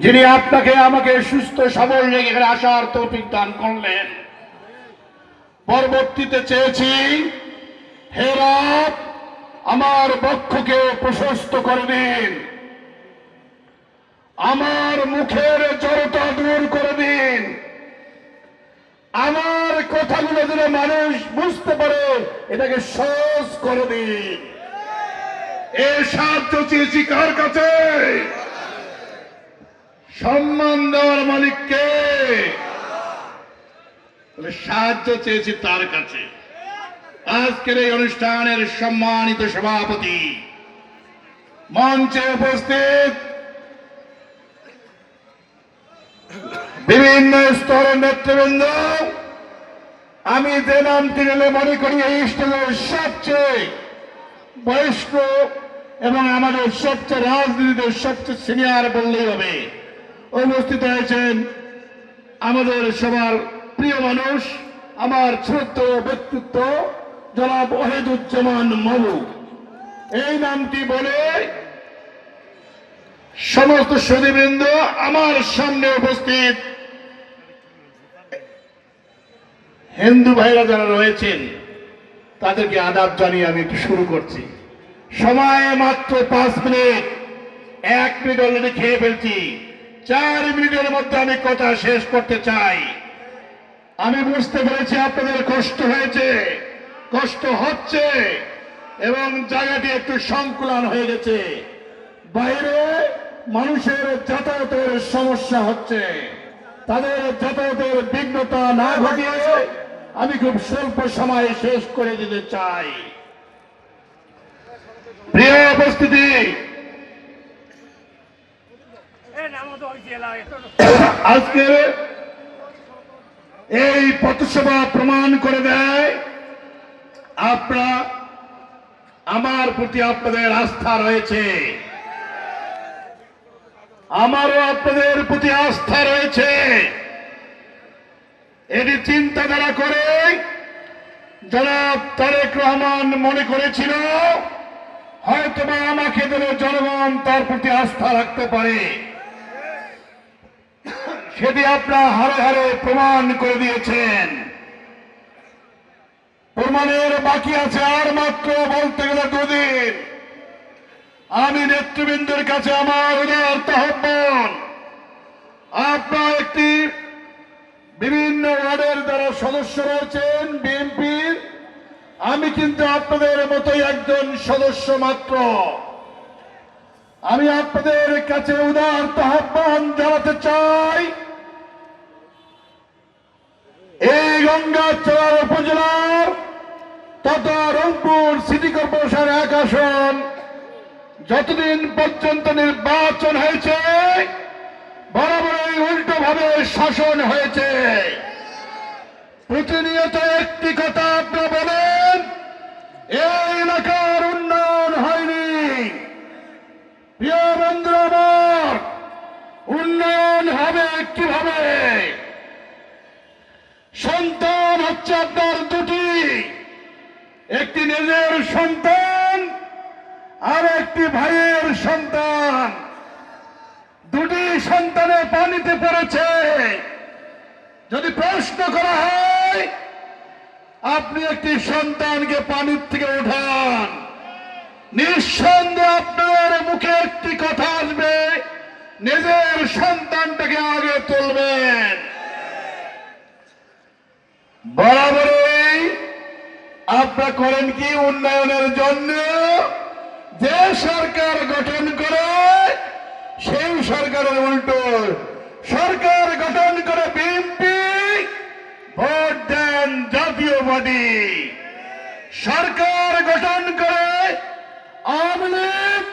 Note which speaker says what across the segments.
Speaker 1: যিনি আপনাকে আমাকে সুস্থ সবল রেখে এখানে আসার তৌফিক দান করলেন। পরবর্তীতে চেয়েছি, হে রব, আমার বক্ষকে প্রশস্ত করে দিন, আমার মুখের জড়তা দূর করে দিন, আমার কথাগুলো যেন মানুষ বুঝতে পারে এটাকে সহজ করে দিন। এই সাহায্য চেয়েছি কার কাছে? সম্মান দেওয়ার মালিককে। সাহায্য চেয়েছি তার কাছে। আজকের এই অনুষ্ঠানের সম্মানিত সভাপতি, মঞ্চে উপস্থিত বিভিন্ন স্তরের নেতৃবৃন্দ, আমি যে নামটি নিলে মনে করি এই স্টেজের সবচেয়ে বয়স্ক এবং আমাদের সবচেয়ে রাজনীতিতে সবচেয়ে সিনিয়র বললেই হবে, উপস্থিত হয়েছেন আমাদের সবার প্রিয় মানুষ, আমার ছোট্ট ব্যক্তিত্ব জনাব ওয়াহিদুজ্জামান মবু। এই নামটি বলে সমস্ত সুধীবৃন্দ, আমার সামনে উপস্থিত হিন্দু ভাইরা যারা রয়েছেন তাদেরকে আদাব জানিয়ে আমি একটু শুরু করছি। সময় মাত্র 5 মিনিট, 1 মিনিট অলরেডি খেয়ে ফেলছি। 4 মিনিটের মধ্যে আমি কথা শেষ করতে চাই। আমি বুঝতে পেরেছি আপনাদের কষ্ট হয়েছে, কষ্ট হচ্ছে এবং জায়গাটি একটু সংকুলান হয়ে গেছে। বাইরে মানুষের যাতায়াতের সমস্যা হচ্ছে, তাদের যাতায়াতের বিঘ্নতা না ঘটিয়ে আমি খুব স্বল্প সময়ে শেষ করে দিতে চাই। প্রিয় উপস্থিতি, আজকে এই পথসভা প্রমাণ করে দেয় আপনারা আমার প্রতি আপনাদের আস্থা রয়েছে, আমারও আপনাদের প্রতি আস্থা রয়েছে। এটি চিন্তাধারা করে জনাব তারেক রহমান মনে করেছিল হয়তোবা আমাকে দিলে জনগণ তার প্রতি আস্থা রাখতে পারে। সেটি আপনারা হারে হারে প্রমাণ করে দিয়েছেন। প্রমাণের বাকি আছে আর মাত্র বলতে গেলে 2 দিন। আমি নেতৃবৃন্দের কাছে আমার উদারত আহ্বান, আপনারা একটি বিভিন্ন ওয়ার্ডের যারা সদস্য রয়েছেন বিএনপির, আমি কিন্তু আপনাদের মতোই একজন সদস্য মাত্র। আমি আপনাদের কাছে উদারত আহ্বান জানাতে চাই, এই গঙ্গাচড়া উপজেলার তথা রংপুর সিটি কর্পোরেশন 1 আসন যতদিন পর্যন্ত নির্বাচন হয়েছে বরাবরই উল্টো ভাবে শাসন হয়েছে। প্রতিনিয়ত একটি কথা আপনারা বলেন, এই এলাকার উন্নয়ন হয়নি। প্রিয় বন্ধুরা আমার, উন্নয়ন হবে কিভাবে? সন্তান হচ্ছে আপনার 2টি, একটি নিজের সন্তান আর একটি ভাইয়ের সন্তান। 2টি সন্তানে পানিতে পড়েছে। যদি প্রশ্ন করা হয় আপনি একটি সন্তানকে পানির থেকে উঠান, নিঃসন্দেহে আপনার মুখে একটি কথা আসবে, নিজের সন্তানটাকে আগে তুলবেন। বরাবরই আপনারা করেন কি, উন্নয়নের জন্য যে সরকার গঠন করে সেই সরকারের উল্টো সরকার গঠন করে বিএনপি, ভোট দেন জাতীয়বাদী। সরকার গঠন করে আওয়ামী লীগ,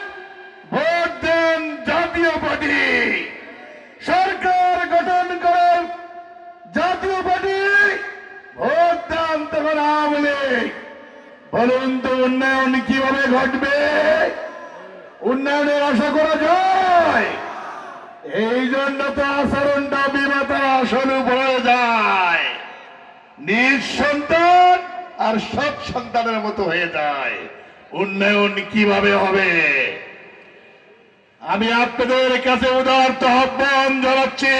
Speaker 1: ভোট দেন জাতীয়বাদী। সরকার গঠন করে জাতীয়বাদী, ভোট দেন তখন আওয়ামী লীগ। বলুন তো উন্নয়ন কিভাবে ঘটবে? উন্নয়নের আশা করা যায়? এই জন্য তো আচরণটা বিমাতার আসন উপরে যায়, নিজ সন্তান আর সব সন্তানের মতো হয়ে যায়। উন্নয়ন কিভাবে হবে? আমি আপনাদের কাছে উদারত আহ্বান জানাচ্ছি,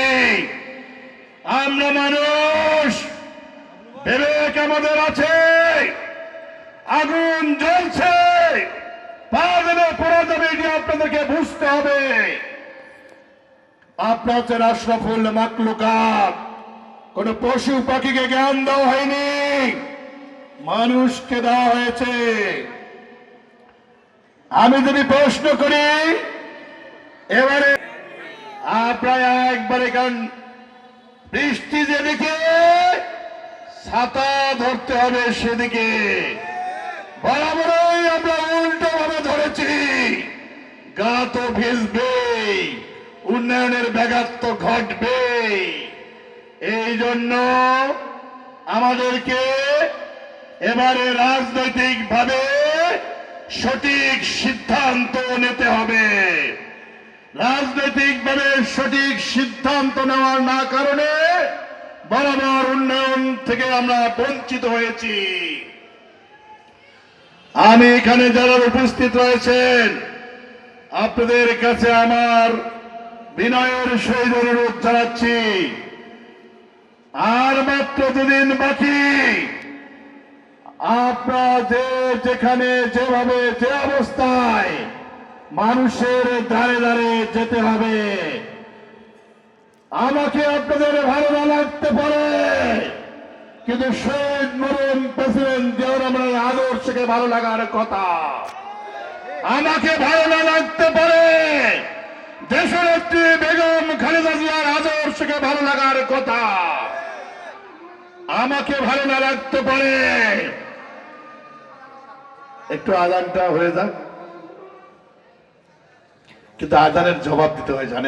Speaker 1: আমরা মানুষ, বিবেক আমাদের আছে, আগুন জ্বলছে, পা দিলে পড়া যাবে, এটি আপনাদেরকে বুঝতে হবে। আপনার হচ্ছেন আশরাফুল মাখলুকাত, কোন পশু পাখিকে জ্ঞান দেওয়া হয়নি, মানুষকে দেওয়া হয়েছে। আমি যদি প্রশ্ন করি এবারে প্রায় একবারে, কারণ বৃষ্টি যেদিকে ছাতা ধরতে হবে সেদিকে, বরাবরই আমরা উল্টো ভাবে ধরেছি, গা তো ভিজবে, উন্নয়নের ব্যাঘাত তো ঘটবে। এই জন্য আমাদেরকে এবারে রাজনৈতিক ভাবে সঠিক সিদ্ধান্ত নিতে হবে। রাজনৈতিক ভাবে সঠিক সিদ্ধান্ত নেওয়ার না কারণে বরাবর উন্নয়ন থেকে আমরা বঞ্চিত হয়েছি। আমি এখানে যারা উপস্থিত রয়েছেন, আপনাদের কাছে আমার বিনয়ের সহিত অনুরোধ জানাচ্ছি, আর মাত্র দুদিন বাকি। আপনারা যেখানে যেভাবে যে অবস্থায় মানুষের দ্বারে দ্বারে যেতে হবে, আমাকে আপনাদের ভালো না লাগতে পারে, কিন্তু শহীদ মরহুম প্রেসিডেন্ট জিয়াউর রহমানের আদর্শকে ভালো লাগার কথা। আমাকে ভালো না লাগতে পারে, দেশনেত্রী বেগম খালেদা জিয়ার আদর্শকে ভালো লাগার কথা। আমাকে ভালো না লাগতে পারে, একটু আজানটা হয়ে যাক, কিন্তু আজানের জবাব দিতে হয়, জানেন।